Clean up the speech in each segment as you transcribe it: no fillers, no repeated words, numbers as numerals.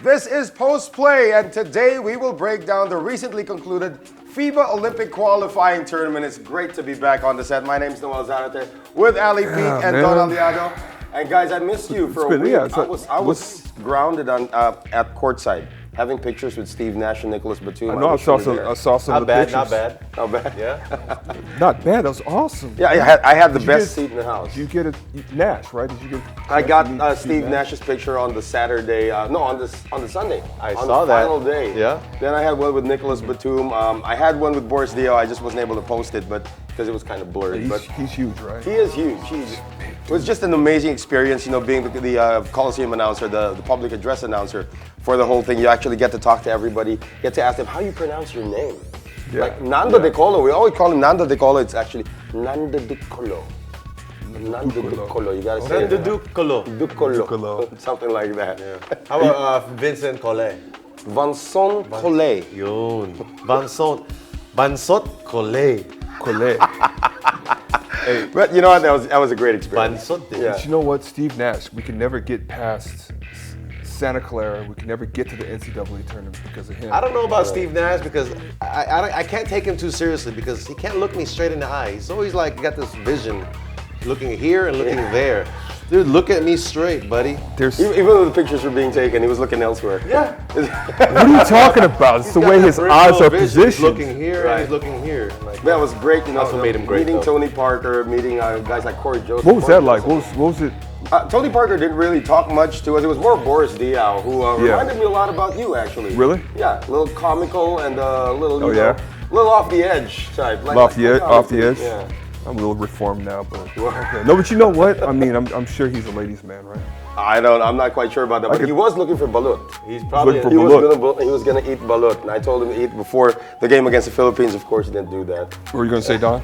This is Post Play, and today we will break down the recently concluded FIBA Olympic qualifying tournament. It's great to be back on the set. My name is Noel with Ali Peak and Don Aliado. And guys, I missed you for a week. Yeah, I was grounded on at courtside, having pictures with Steve Nash and Nicholas Batum. I know I saw some of the pictures. Not bad. Yeah. Not bad. That was awesome. Yeah, I had the best seat in the house. Did you get Nash, right? Did you get? I got Steve Nash's picture on the Saturday. On the Sunday. I on saw the that. Final day. Yeah. Then I had one with Nicholas Batum. I had one with Boris Dio. I just wasn't able to post it, but because it was kind of blurred. He's huge, right? He is huge. It was just an amazing experience, being the Coliseum announcer, the public address announcer for the whole thing. You actually get to talk to everybody, get to ask them how you pronounce your name. Yeah. Like Nando De Colo, we always call him Nando De Colo. It's actually Nando De Colo. Nando De Colo, you gotta say Nando it. Ducolo. Ducolo. Something like that. Yeah. How about Vincent Collet? Vincent Collet. Yun. Vincent Collet. Hey, but you know what? That was a great experience. Vincent. Yeah. But you know what, Steve Nash, we can never get past Santa Clara. We can never get to the NCAA tournament because of him. I don't know about Steve Nash because I can't take him too seriously because he can't look me straight in the eye. He's always like got this vision, looking here and looking there. Dude, look at me straight, buddy. Even though the pictures were being taken, he was looking elsewhere. Yeah. What are you talking about? It's the way his eyes are positioned. He's looking here and he's looking here. Like, that was great. That's what made him great. Meeting though. Tony Parker, meeting guys like Corey Joseph. What was that like? What was it? Tony Parker didn't really talk much to us. It was more Boris Diaw, who reminded me a lot about you, actually. Really? Yeah, a little comical and a little, yeah? little off the edge type. Off the edge? Yeah. I'm a little reformed now, but okay. No, but you know what? I mean, I'm sure he's a ladies' man, right? I'm not quite sure about that, but he was looking for balut. He's probably Looking for He was gonna eat balut, and I told him to eat before the game against the Philippines. Of course, he didn't do that. What were you gonna say, Don?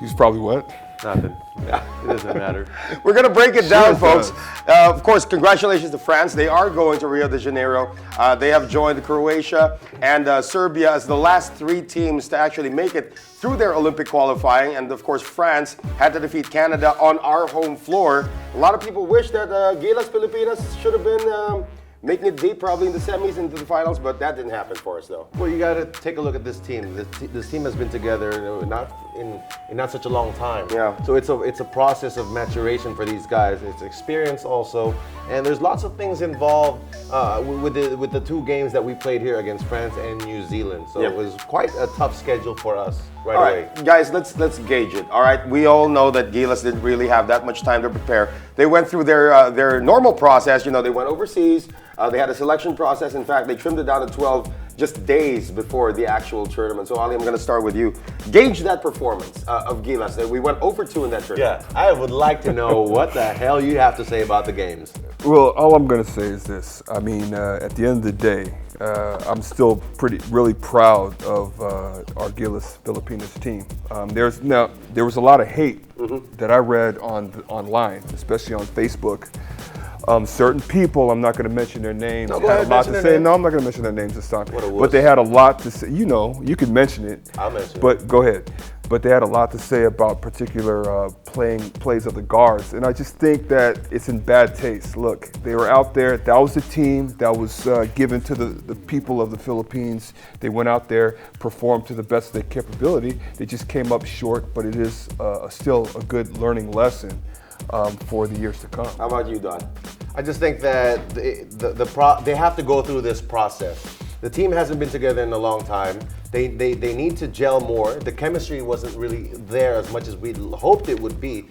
He's probably what? nothing. It doesn't matter. We're going to break it down, Sure folks. Of course, congratulations to France. They are going to Rio de Janeiro. They have joined Croatia and Serbia as the last three teams to actually make it through their Olympic qualifying. And of course, France had to defeat Canada on our home floor. A lot of people wish that Gilas Pilipinas should have been making it deep, probably in the semis into the finals, but that didn't happen for us, though. Well, you got to take a look at this team. This team has been together not in not such a long time. Yeah. So it's a process of maturation for these guys. It's experience also, and there's lots of things involved with the two games that we played here against France and New Zealand. So Yep. it was quite a tough schedule for us All away. right, guys, let's gauge it. All right, we all know that Gilas didn't really have that much time to prepare. They went through their normal process. You know, they went overseas. They had a selection process. In fact, they trimmed it down to 12 just days before the actual tournament. So, Ali, I'm going to start with you. Gauge that performance of Gilas. We went over 2 in that tournament. Yeah, I would like to know what the hell you have to say about the games. Well, all I'm going to say is this. I mean, at the end of the day, I'm still really proud of our Gilas Pilipinas team. There was a lot of hate that I read online, especially on Facebook. Certain people, I'm not going to mention their names, No, go had ahead, a lot mention to their say. names. No, I'm not going to mention their names this time. What a wuss. But they had a lot to say. You know, you can mention it. I'll mention it. But go ahead. But they had a lot to say about particular plays of the guards. And I just think that it's in bad taste. Look, they were out there. That was a team that was given to the people of the Philippines. They went out there, performed to the best of their capability. They just came up short, but it is still a good learning lesson for the years to come. How about you, Don? I just think that they have to go through this process. The team hasn't been together in a long time. They need to gel more. The chemistry wasn't really there as much as we hoped it would be.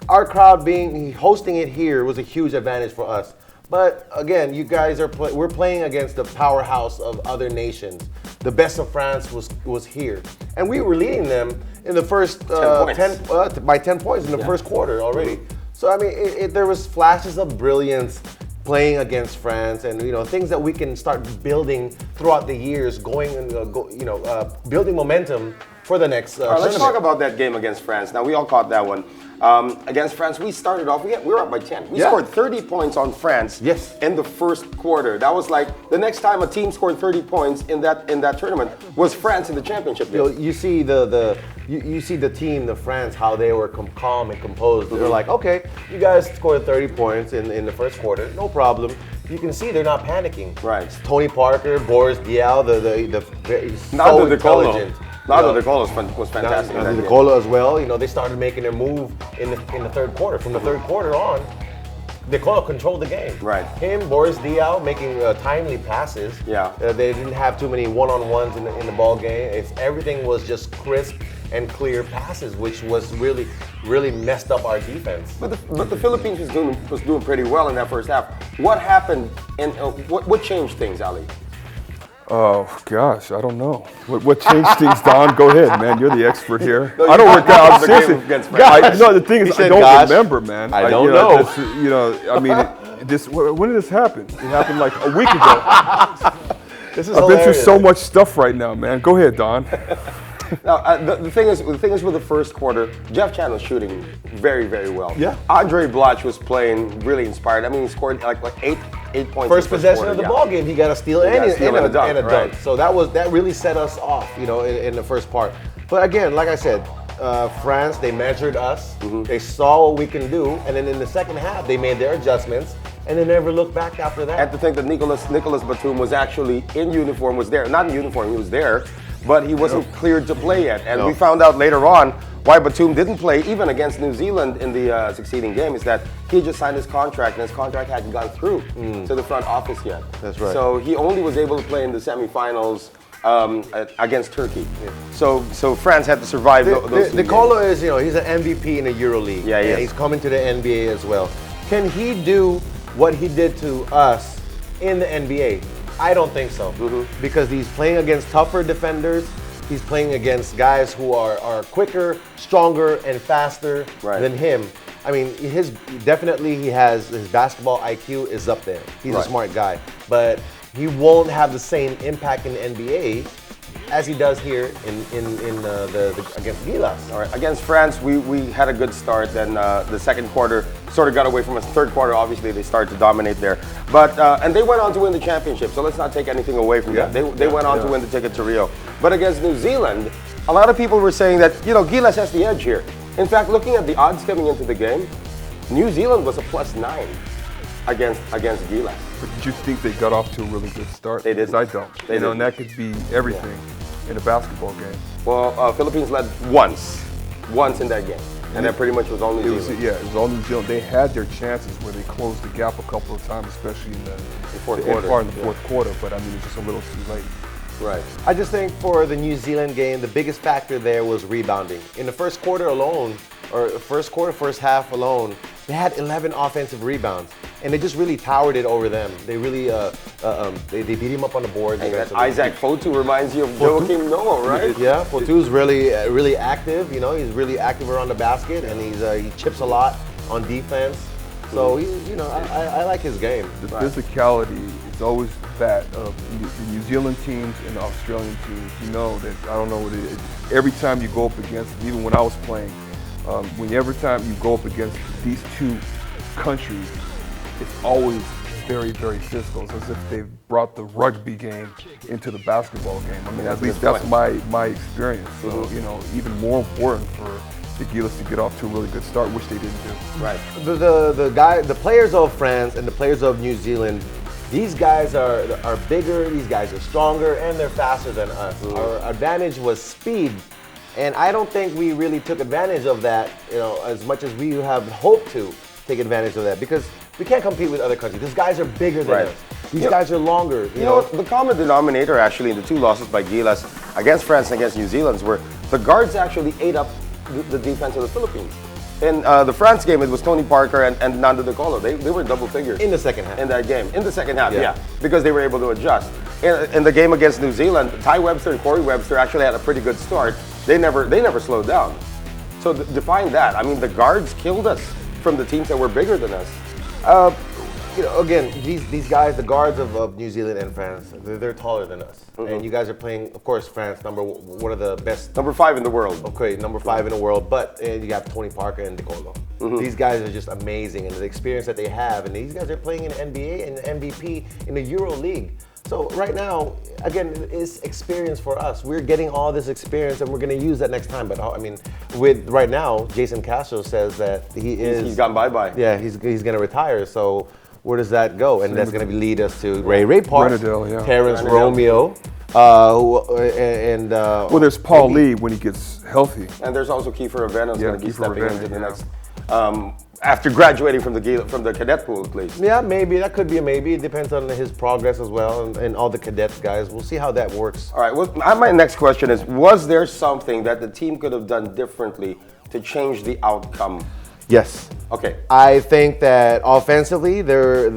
Our crowd hosting it here was a huge advantage for us. But again, you guys we're playing against the powerhouse of other nations. The best of France was here, and we were leading them in the first 10 by 10 points in the first quarter already. So I mean, there was flashes of brilliance playing against France, and things that we can start building throughout the years, building momentum for the next. All right, let's talk about that game against France. Now, we all caught that one. Against France, we started off, we were up by 10. We scored 30 points on France in the first quarter. That was like the next time a team scored 30 points in that tournament was France in the championship game. You see you see the team, the France, how they were calm and composed. They're like, okay, you guys scored 30 points in the first quarter, no problem. you can see they're not panicking. Right. It's Tony Parker, Boris Diaw, so Nando intelligent. Nando De Colo was fantastic. in that Nando game. De Colo as well. You know, they started making their move in the third quarter. From the third quarter on, De Colo controlled the game. Right. Him, Boris Diaw making timely passes. Yeah. They didn't have too many one-on-ones in the ball game. Everything was just crisp and clear passes, which was really messed up our defense. But the Philippines was doing pretty well in that first half. What happened and what changed things, Ali? Oh gosh, I don't know. What changed things, Don? Go ahead, man. You're the expert here. No, I don't work out. the game Seriously, against the thing is, He I said, don't "Gosh, remember, man. I don't know." I mean, when did this happen? It happened like a week ago. This is I've been through hilarious. so much stuff right now, man. Go ahead, Don. Now, the thing is with the first quarter, Jeff Chan was shooting very, very well. Yeah. Andre Blatche was playing really inspired. I mean, he scored like 8 points. First in the possession quarter, of the yeah. ball game, he got a steal got and a steal and a dunk, dunk. right. So that really set us off, you know, in the first part. But again, like I said, France, they measured us. They saw what we can do, and then in the second half, they made their adjustments, and they never looked back after that. And to think that Nicholas Batum was actually in uniform, was there. Not in uniform, he was there, but he wasn't cleared to play yet. And we found out later on why Batum didn't play, even against New Zealand in the succeeding game, is that he just signed his contract, and his contract hadn't gone through to the front office yet. That's right. So he only was able to play in the semifinals against Turkey. So France had to survive those De Colo is, you know, he's an MVP in the EuroLeague. Yeah, he and is. he's coming to the NBA as well. Can he do what he did to us in the NBA? I don't think so. Because he's playing against tougher defenders. He's playing against guys who are quicker, stronger, and faster than him. I mean, he has his basketball IQ is up there. He's a smart guy, but he won't have the same impact in the NBA as he does here against Gilas. All right, against France, we had a good start. Then the second quarter sort of got away from us. Third quarter, obviously, they started to dominate there. But and they went on to win the championship. So let's not take anything away from that. They went on to win the ticket to Rio. But against New Zealand, a lot of people were saying that Gilas has the edge here. In fact, looking at the odds coming into the game, New Zealand was a +9 against Gilas. But did you think they got off to a really good start? They didn't. Because I don't. They didn't. And that could be everything in a basketball game. Well, Philippines led once in that game, and that pretty much was all New Zealand. It was all New Zealand. They had their chances where they closed the gap a couple of times, especially in the fourth end quarter. part of the fourth quarter. But I mean, it's just a little too late. Right. I just think for the New Zealand game, the biggest factor there was rebounding. In the first quarter alone, first half alone, they had 11 offensive rebounds, and they just really towered it over them. They really, they beat him up on the boards. And that Isaac Fotu reminds you of Joakim Noah, right? Yeah, Fotu's really active. You know, he's really active around the basket, and he chips a lot on defense. So I like his game. The physicality is always that of the New Zealand teams and the Australian teams. You know that I don't know what it is. Every time you go up against, even when I was playing, every time you go up against these two countries, it's always very, very physical. It's as if they've brought the rugby game into the basketball game. I mean, at least that's my experience. So even more important for the Gilas to get off to a really good start, which they didn't do. Right. The players of France and the players of New Zealand, these guys are bigger, these guys are stronger, and they're faster than us. Our advantage was speed, and I don't think we really took advantage of that, as much as we have hoped to take advantage of that, because we can't compete with other countries. These guys are bigger than us. These guys are longer. You know what? The common denominator actually in the two losses by Gilas against France and against New Zealand were the guards actually ate up the defense of the Philippines. In the France game, it was Tony Parker and Nando De Colo. They were double figures. In the second half. In that game. In the second half, yeah. Because they were able to adjust. In the game against New Zealand, Ty Webster and Corey Webster actually had a pretty good start. They never slowed down. So define that. I mean, the guards killed us from the teams that were bigger than us. Again, these guys, the guards of New Zealand and France, they're taller than us. And you guys are playing, of course, France, one of the best. Number 5 in the world. Okay, number 5 in the world, but you got Tony Parker and De Colo. These guys are just amazing, and the experience that they have, and these guys are playing in the NBA and MVP in the EuroLeague. So right now, again, it's experience for us. We're getting all this experience, and we're going to use that next time. But I mean, with right now, Jason Castro says that he's gone bye-bye. Yeah, he's going to retire. So where does that go? And that's going to lead us to Ray Park, Grenadale, yeah. Terrence Grenadale. Romeo, Well, there's Paul Lee when he gets healthy. And there's also Kiefer Avena who's Yeah, going to be Kiefer stepping Avena, into the yeah. next. After graduating from the cadet pool, at least. Yeah, maybe that could be a maybe. It depends on his progress as well, and all the cadet guys. We'll see how that works. All right. Well, my next question is: was there something that the team could have done differently to change the outcome? Yes. Okay. I think that offensively, there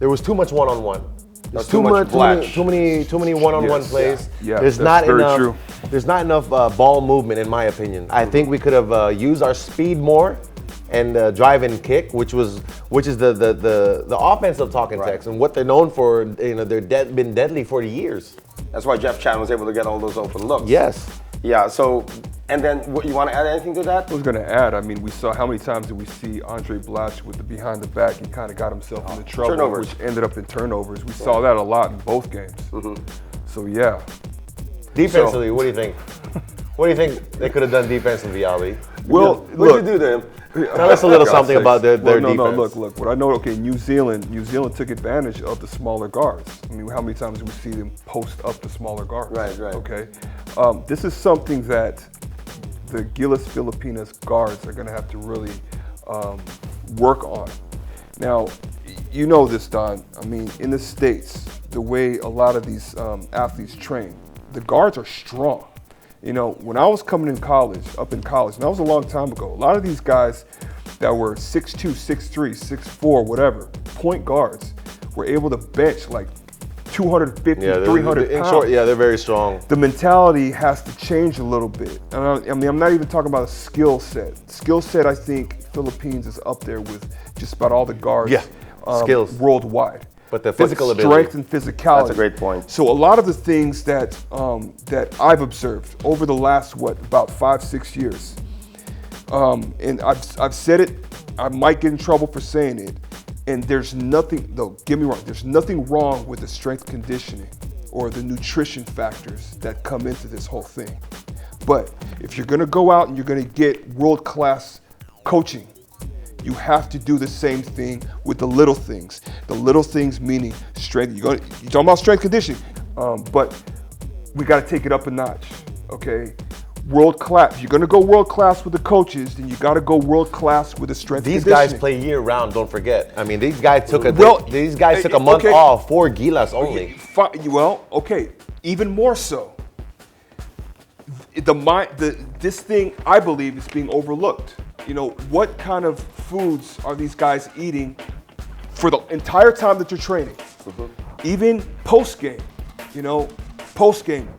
was too much one-on-one. There's too much Blatche. too many one-on-one Yes, plays. yeah. There's That's not very enough. true. There's not enough ball movement, in my opinion. I think we could have used our speed more and drive and kick, which is the offensive talking text and what they're known for. You know, been deadly for the years. That's why Jeff Chan was able to get all those open looks. Yes. Yeah. So, and then you want to add anything to that? I was going to add, I mean, we saw how many times did we see Andre Blatche with the behind the back? He kind of got himself into trouble, Turnovers. which ended up in turnovers. We saw that a lot in both games. So, yeah. Defensively, what do you think? What do you think they could have done defensively, Ali? Well, What look. did you do to him? Tell us a little something about their defense. No, look. What I know, okay, New Zealand took advantage of the smaller guards. I mean, how many times do we see them post up the smaller guards? Right. Okay, this is something that the Gilas Pilipinas guards are going to have to really work on. Now, you know this, Don. I mean, in the States, the way a lot of these athletes train, the guards are strong. You know, when I was coming in college, and that was a long time ago, a lot of these guys that were 6'2", 6'3", 6'4", whatever, point guards, were able to bench like 250, 300 in pounds. short, yeah, they're very strong. The mentality has to change a little bit. And I mean, I'm not even talking about a skill set. Skill set, I think Philippines is up there with just about all the guards skills worldwide. But the physical strength ability. and physicality. That's a great point. So a lot of the things that that I've observed over the last about 5-6 years, and I've said it, I might get in trouble for saying it, and there's nothing, though, get me wrong, there's nothing wrong with the strength conditioning or the nutrition factors that come into this whole thing. But if you're gonna go out and you're gonna get world-class coaching, you have to do the same thing with the little things. The little things meaning strength. You're talking about strength conditioning, but we got to take it up a notch, okay? World class. If you're going to go world class with the coaches, then you got to go world class with the strength These conditioning. guys play year round. Don't forget. I mean, these guys took a month okay. off for Gilas only. Well, okay, even more so. This thing, I believe, is being overlooked. You know, what kind of foods are these guys eating for the entire time that they're training? Even post-game,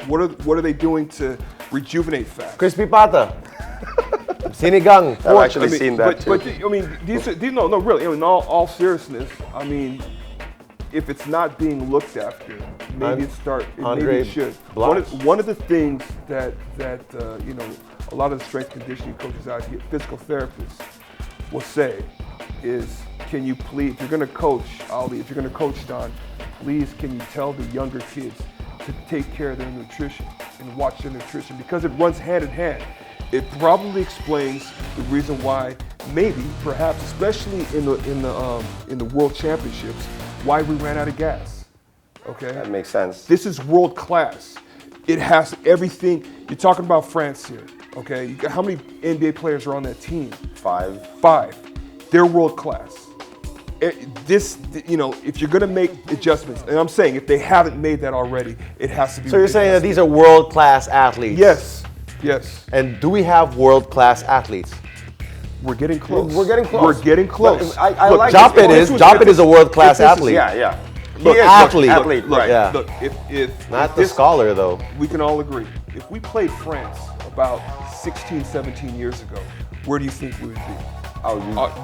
what are they doing to rejuvenate fat? Crispy pata. Sinigang. I've actually seen that too. But I mean, these no, really. In all seriousness, I mean, if it's not being looked after, maybe it should. One of the things that a lot of the strength conditioning coaches out here, physical therapists, will say is, can you please, if you're going to coach, Ali, if you're going to coach Don, please can you tell the younger kids to take care of their nutrition and watch their nutrition, because it runs hand in hand. It probably explains the reason why, maybe, perhaps, especially in the World Championships, why we ran out of gas. Okay, That makes sense. this is world class. It has everything. You're talking about France here. Okay, how many NBA players are on that team? 5. 5. They're world class. If you're gonna make adjustments, and I'm saying if they haven't made that already, it has to be. So you're saying that these are world-class athletes? Yes. And do we have world-class athletes? We're getting close. We're getting close. We're getting close. But I Look, like Japeth is a world-class if this is- athlete. Yeah. Look, He is athlete. an athlete, right? Yeah. Look, if Not the scholar, though. we can all agree. If we played France about 16, 17 years ago, where do you think we would be?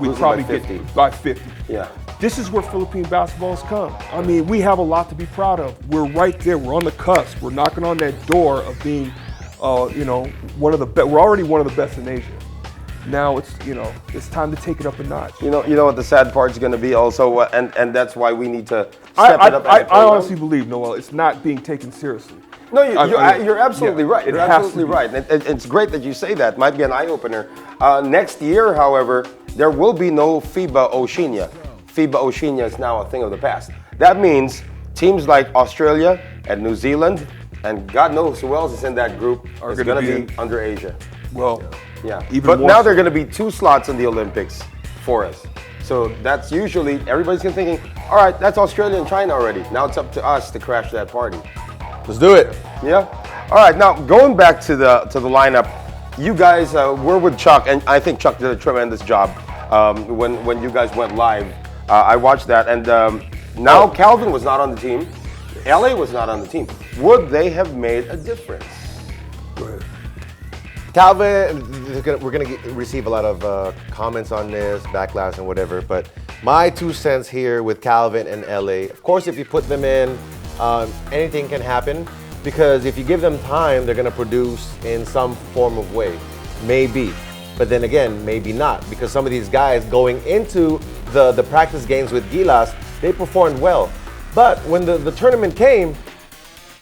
We'd probably get by 50. Yeah. This is where Philippine basketball has come. I mean, we have a lot to be proud of. We're right there. We're on the cusp. We're knocking on that door of being, one of the best. We're already one of the best in Asia. Now it's time to take it up a notch. You know what the sad part's going to be also, and that's why we need to step it up. I honestly believe, Noel, it's not being taken seriously. No, you're absolutely right. You're has to absolutely be. right. And it's great that you say that. Might be an eye opener. Next year, however, there will be no FIBA FIBA Oceania is now a thing of the past. That means teams like Australia and New Zealand, and God knows who else is in that group, Are is gonna going to be be under Asia. Well, Yeah. even But more now so. there are going to be 2 slots in the Olympics for us. So that's usually, everybody's thinking, all right, that's Australia and China already. Now it's up to us to crash that party. Let's do it. Yeah. All right. Now going back to the lineup, you guys were with Chuck, and I think Chuck did a tremendous job when you guys went live. I watched that, and now Calvin was not on the team. LA was not on the team. Would they have made a difference? Go ahead. Calvin, we're going to receive a lot of comments on this, backlash and whatever, but my 2 cents here with Calvin and LA, of course, if you put them in, anything can happen, because if you give them time, they're going to produce in some form of way. Maybe. But then again, maybe not, because some of these guys going into the practice games with Gilas, they performed well. But when the tournament came,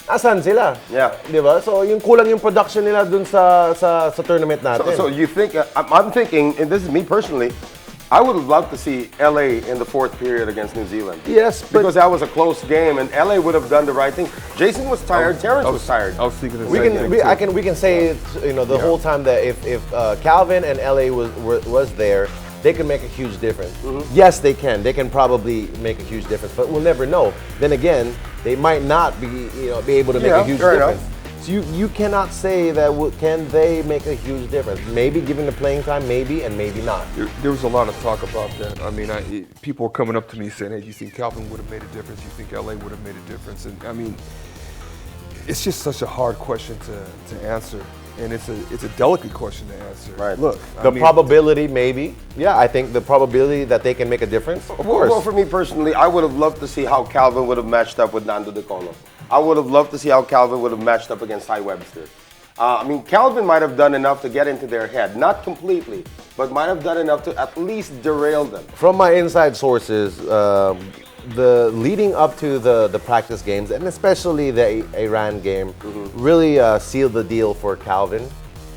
asan sila? Yeah. Di ba? So yung kulang yung production nila dun sa tournament natin. So you think, I'm thinking, and this is me personally, I would have loved to see LA in the 4th period against New Zealand. Yes, but Because that was a close game, and LA would have done the right thing. Jason was tired, Terrence was tired. I was thinking the we same can thing. we can say the whole time that if Calvin and LA was there, they can make a huge difference. Yes, they can. They can probably make a huge difference, but we'll never know. Then again, they might not be able to make a huge fair difference. enough. So you cannot say that can they make a huge difference? Maybe given the playing time, maybe, and maybe not. There was a lot of talk about that. I mean, people were coming up to me saying, "Hey, do you think Calvin would have made a difference? Do you think LA would have made a difference?" And I mean, it's just such a hard question to answer, and it's a delicate question to answer. Right. Look, The probability, maybe. Yeah, I think the probability that they can make a difference, of course. Well, for me personally, I would have loved to see how Calvin would have matched up with Nando De Colo. I would have loved to see how Calvin would have matched up against Ty Webster. I mean, Calvin might have done enough to get into their head. Not completely, but might have done enough to at least derail them. From my inside sources, the leading up to the practice games, and especially the Iran game, really sealed the deal for Calvin.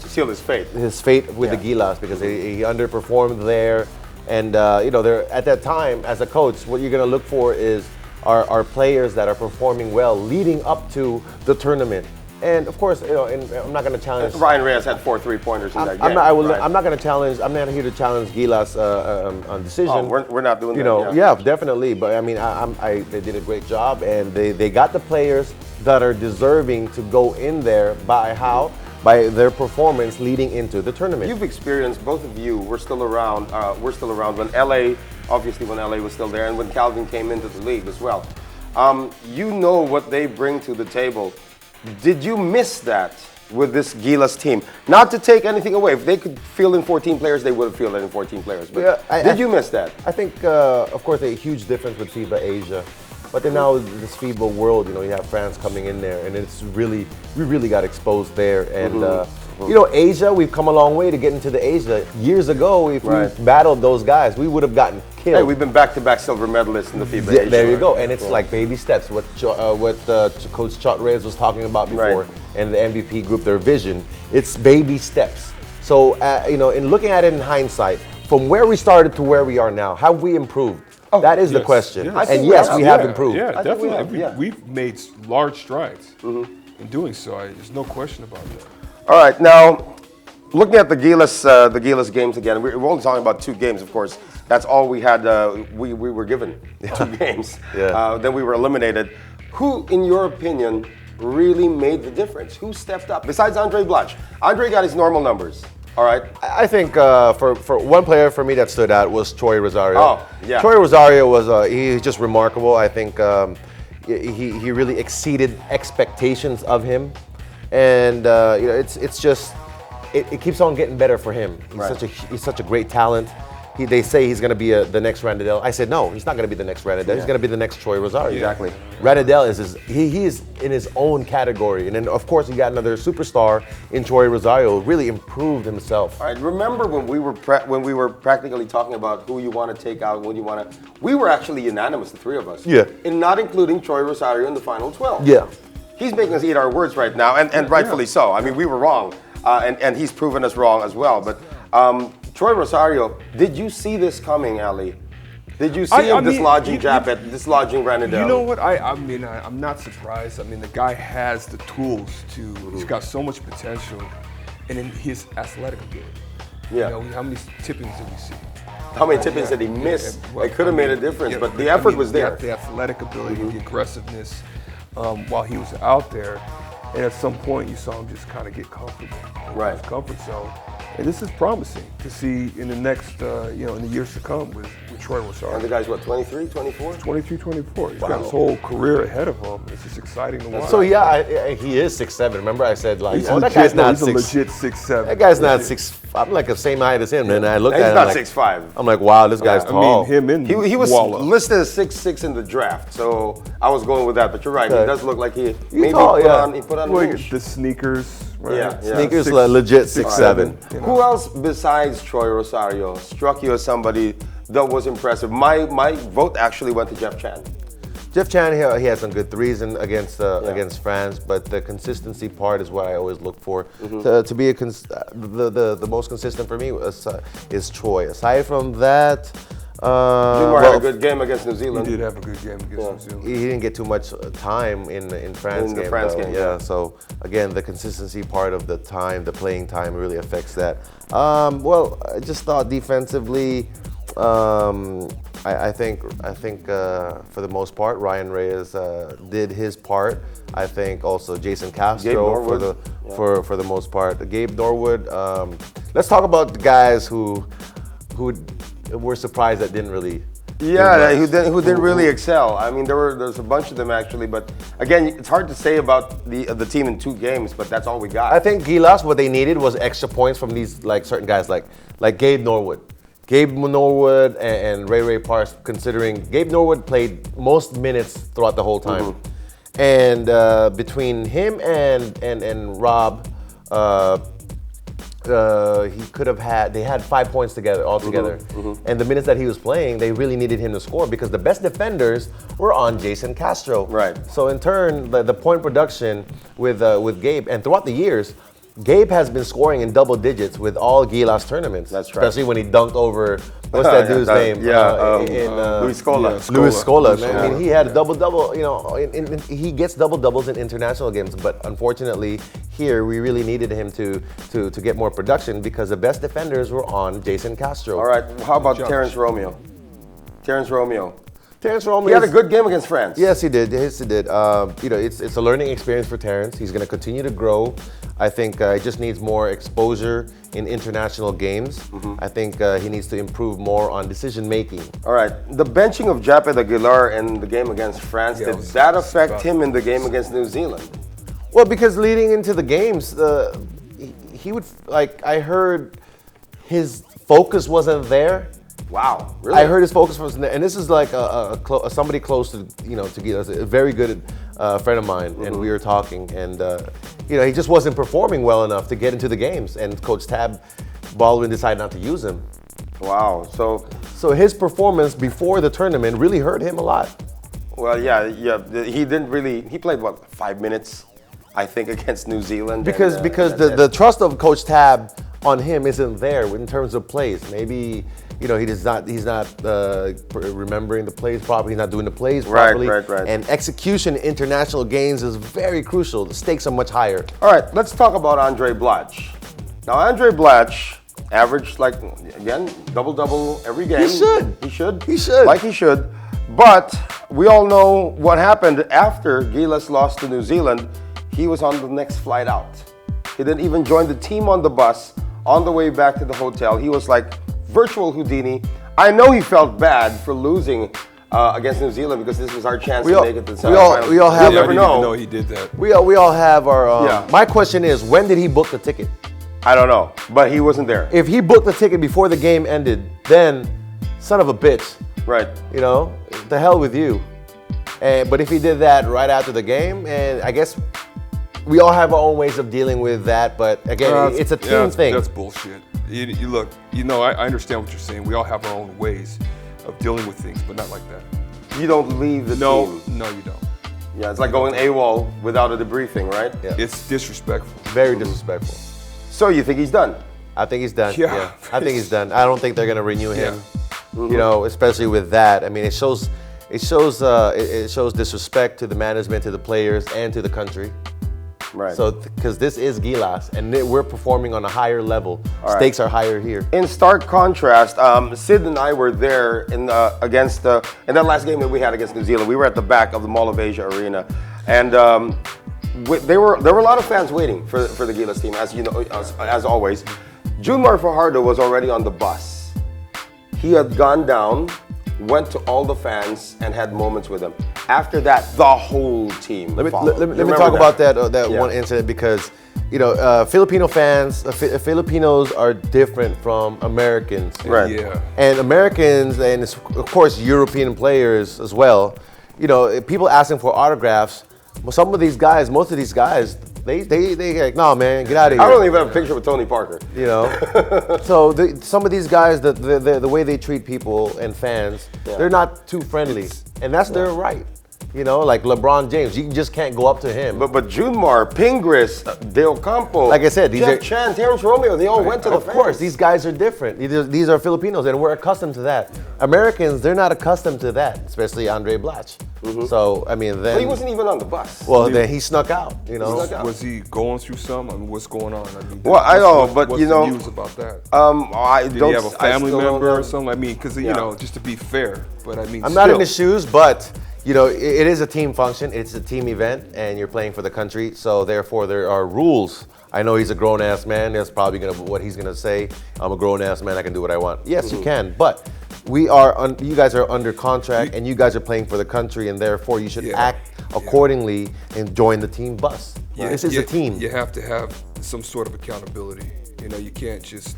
To seal his fate. His fate with the Gilas, because he underperformed there. And, they're, at that time, as a coach, what you're going to look for is are players that are performing well leading up to the tournament. And of course, and I'm not going to challenge. Ryan Reyes had 4 3-pointers in that game. I'm not going to challenge. I'm not here to challenge Gilas on decision. Oh, we're not doing that. Yeah, definitely. But I mean, they did a great job, and they got the players that are deserving to go in there by their performance leading into the tournament. You've experienced, both of you, we're still around when LA, obviously when LA was still there, and when Calvin came into the league as well. You know what they bring to the table. Did you miss that with this Gilas team? Not to take anything away. If they could field in 14 players, they would have fielded in 14 players. But did you miss that? I think, of course, a huge difference with FIBA Asia. But then now this FIBA world, you have France coming in there, and we really got exposed there. And Asia, we've come a long way to get into the Asia. Years ago, if we battled those guys, we would have gotten killed. Hey, we've been back-to-back silver medalists in the FIBA Asia. There you go, and it's like baby steps. What Coach Chot Reyes was talking about before, and the MVP group, their vision. It's baby steps. So in looking at it in hindsight, from where we started to where we are now, have we improved? That is the question. Yes. And yes, we have improved. Yeah, I think we definitely. have, We've made large strides in doing so. There's no question about that. All right, now looking at the Gilas games again. We're only talking about 2 games, of course. That's all we had. We were given 2 games. Then we were eliminated. Who, in your opinion, really made the difference? Who stepped up besides Andre Blatche? Andre got his normal numbers. All right. I think for one player for me that stood out was Troy Rosario. Oh, yeah. Troy Rosario was he's just remarkable. I think he really exceeded expectations of him, and it's just it keeps on getting better for him. He's such a great talent. They say he's going to be the next Ranadel. I said no, he's not going to be the next Ranadel. He's going to be the next Troy Rosario. Exactly. Ranadel he is in his own category, and then of course you got another superstar in Troy Rosario. Really improved himself. All right. Remember when we were practically talking about who you want to take out, we were actually unanimous, the 3 of us. Yeah. In not including Troy Rosario in the final 12. Yeah. He's making us eat our words right now, and rightfully so. I mean, we were wrong, and he's proven us wrong as well. But Troy Rosario, did you see this coming, Ali? Did you see him dislodging Japeth, dislodging Ranadel? You know what? I'm not surprised. I mean, the guy has the tools to. He's got so much potential, and in his athletic ability. Yeah. You know, how many tippings did we see? How many tippings did he miss? It could have made a difference, but the effort was there. The athletic ability, the aggressiveness, while he was out there, and at some point you saw him just kind of get comfortable in his comfort zone. And this is promising to see in the next, in the years to come with Troy Rosario. And the guy's what, 23, 24? 23, 24. He's got his whole career ahead of him. It's just exciting to watch. So he is 6'7". Remember I said like, he's that guy's not he's a legit 6'7". That guy's not 6. I'm like the same height as him, and I looked at him like, he's not 6'5". I'm like, wow, this guy's tall. I mean, him and he was Walla. listed as 6'6" in the draft, so I was going with that. But you're right, he does look like he maybe tall, put on an inch. The sneakers. Right? Yeah. Sneakers legit 6'7". Who else besides Troy Rosario struck you as somebody that was impressive? My vote actually went to Jeff Chan. Jeff Chan, he had some good threes against France, but the consistency part is what I always look for. To be the most consistent for me is Troy. Aside from that, Jumar had a good game against New Zealand. He did have a good game against New Zealand. He didn't get too much time in France game. Yeah. So again, the consistency part of the playing time really affects that. I just thought defensively. I think for the most part, Ryan Reyes did his part. I think also Jason Castro for the most part. Gabe Norwood. Let's talk about the guys who were surprised that didn't really. Yeah, who didn't really excel. I mean, there's a bunch of them actually, but again, it's hard to say about the team in 2 games. But that's all we got. I think Gilas, what they needed was extra points from these certain guys like Gabe Norwood. Gabe Norwood and Ray Parks, considering Gabe Norwood played most minutes throughout the whole time. And between him and Rob, they had 5 points together altogether. And the minutes that he was playing, they really needed him to score because the best defenders were on Jason Castro. Right. So in turn, the point production with Gabe, and throughout the years, Gabe has been scoring in double digits with all Gilas tournaments. That's right. Especially when he dunked over, what's that dude's name? Luis Scola. Luis Scola, man. I mean, he had a double-double, he gets double-doubles in international games, but unfortunately, here, we really needed him to get more production because the best defenders were on Jason Castro. All right, how about Terrence Romeo? Terrence Romeo. He had a good game against France. Yes, he did. It's a learning experience for Terrence. He's going to continue to grow. I think he just needs more exposure in international games. I think he needs to improve more on decision making. All right, the benching of Japeth Aguilar in the game against France, did that affect him in the game against New Zealand? Well, because leading into the games, he would I heard his focus wasn't there. Wow, really? I heard his focus was, and this is like somebody close to Gilas, a very good friend of mine, and we were talking, and he just wasn't performing well enough to get into the games, and Coach Tab Baldwin decided not to use him. Wow, so his performance before the tournament really hurt him a lot. Well, yeah, he didn't really. He played 5 minutes, I think, against New Zealand. Because the trust of Coach Tab on him isn't there in terms of plays. Maybe. He's not remembering the plays properly. He's not doing the plays properly. Right. And execution in international games is very crucial. The stakes are much higher. All right, let's talk about Andre Blatche. Now, Andre Blatche averaged, double-double every game. He should. But we all know what happened after Gilas lost to New Zealand. He was on the next flight out. He didn't even join the team on the bus on the way back to the hotel. He was like virtual Houdini. I know he felt bad for losing against New Zealand because this was our chance to make it to the semifinals. We all have. I didn't even know he did that. We all have our. My question is, when did he book the ticket? I don't know, but he wasn't there. If he booked the ticket before the game ended, then son of a bitch. Right. The hell with you. But if he did that right after the game, and I guess we all have our own ways of dealing with that. But again, it's a team thing. That's bullshit. You look, I understand what you're saying. We all have our own ways of dealing with things, but not like that. You don't leave the team. No, you don't. Yeah, it's like going AWOL without a debriefing, right? Yeah. It's disrespectful. Very disrespectful. So you think he's done? I think he's done. Yeah. I think he's done. I don't think they're going to renew him. You know, especially with that. I mean, it shows disrespect to the management, to the players, and to the country. Right. So, because this is Gilas, and we're performing on a higher level. Stakes are higher here. In stark contrast, Sid and I were there in against in that last game that we had against New Zealand. We were at the back of the Mall of Asia Arena, and there were a lot of fans waiting for the Gilas team, as you know, as always. Mar Fajardo was already on the bus. He had gone down, went to all the fans, and had moments with them. After that, the whole team followed. Let me talk about that one incident, because you know, Filipino fans, Filipinos are different from Americans. Right. Yeah. And Americans, and of course European players as well. You know, people asking for autographs. Well, most of these guys, they like, no man, get out of here. I don't even have a picture with Tony Parker. You know, so some of these guys, the way they treat people and fans, they're not too friendly, and that's their right. You know, like LeBron James, you just can't go up to him. But Junmar, Pingris, Dale Campo, Like I said, these Jeff are- Chan, Terrence Romeo, they all went to the Of fans. course, these guys are different. These are Filipinos, and we're accustomed to that. Americans, they're not accustomed to that, especially Andre Blatche. So, I mean, then... But he wasn't even on the bus. Well, then he snuck out, you know? He snuck out. Was he going through some? I mean, what's going on? I mean, Well, I know, but what's you know, the news about that? I Did don't. he have a I family still don't member know. or something? I mean, because you know, just to be fair, but I mean, I'm not in the still. shoes, but, you know, it is a team function. It's a team event, and you're playing for the country, so therefore there are rules. I know he's a grown-ass man. That's probably what he's gonna say. I'm a grown-ass man. I can do what I want. Yes, you can, but you guys are under contract, and you guys are playing for the country, and therefore you should act accordingly and join the team bus. This is a team. You have to have some sort of accountability. You know, you can't just.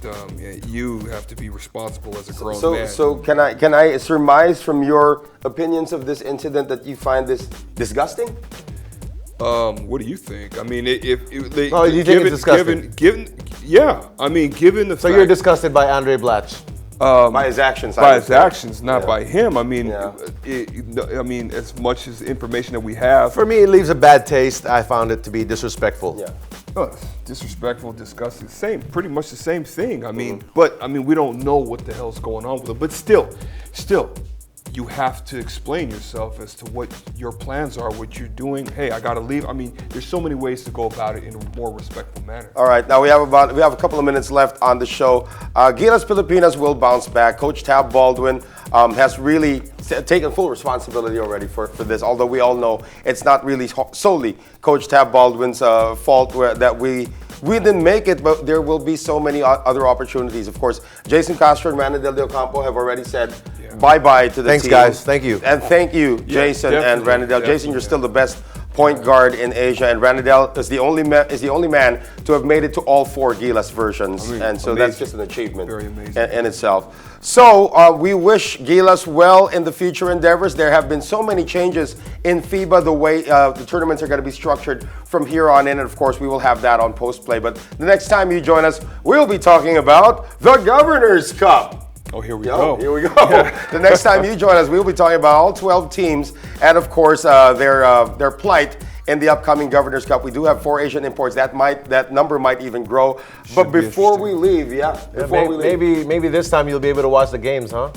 You have to be responsible as a grown man. So can I surmise from your opinions of this incident that you find this disgusting? What do you think? I mean, if they, Oh, you think it's disgusting? Yeah, I mean, given the So fact, you're disgusted by Andre Blatche? By his actions. by his actions, not Yeah. by him. I mean, Yeah. I mean, as much as information that we have, For me, it leaves a bad taste. I found it to be disrespectful. Yeah. disrespectful, disgusting, pretty much the same thing. I mean, but I mean, we don't know what the hell's going on with it. But still, you have to explain yourself as to what your plans are, what you're doing. Hey, I gotta leave. I mean, there's so many ways to go about it in a more respectful manner. All right, now we have a couple of minutes left on the show. Gilas Pilipinas will bounce back. Coach Tab Baldwin has really taken full responsibility already for this, although we all know it's not really solely Coach Tab Baldwin's fault that we didn't make it, but there will be so many other opportunities. Of course, Jason Castro and Manny Del Campo have already said bye-bye to the Thanks, team. guys. Thank you. And thank you, Jason and definitely, Ranidel. Jason, you're definitely. still the best point guard in Asia, and Ranidel is the only man to have made it to all 4 Gilas versions, and so that's amazing. just an achievement Very amazing. in itself. So we wish Gilas well in the future endeavors. There have been so many changes in FIBA, the way the tournaments are going to be structured from here on in, and of course we will have that on post play. But the next time you join us, we'll be talking about the Governor's Cup. Oh, here we go. Here we go. The next time you join us, we'll be talking about all 12 teams and, of course, their plight in the upcoming Governor's Cup. We do have 4 Asian imports. That number might even grow. But be before we leave, Maybe this time you'll be able to watch the games, huh?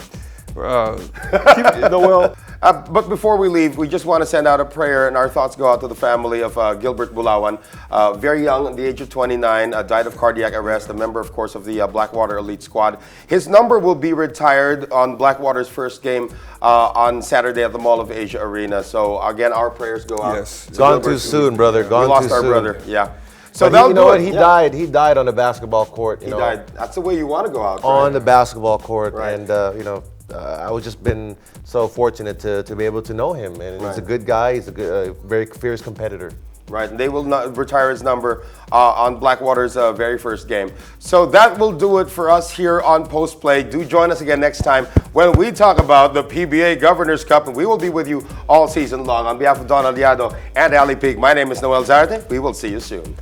Noel. But before we leave, we just want to send out a prayer, and our thoughts go out to the family of Gilbert Bulawan. Very young, at the age of 29, died of cardiac arrest, a member, of course, of the Blackwater Elite Squad. His number will be retired on Blackwater's first game on Saturday at the Mall of Asia Arena. So, again, our prayers go out. Yes. to Gone Gilbert. too soon, brother. We Gone lost too our soon. brother, yeah. So But you know what? do it. He Yeah. died. He died on the basketball court. He died. That's the way you want to go out. On right? the basketball court, Right. and I was just been so fortunate to be able to know him, and he's a Right. good guy. He's a good, very fierce competitor. Right, and they will not retire his number on Blackwater's very first game. So that will do it for us here on Post Play. Do join us again next time when we talk about the PBA Governor's Cup, and we will be with you all season long. On behalf of Don Aliado and Ali Peak, my name is Noel Zarte. We will see you soon.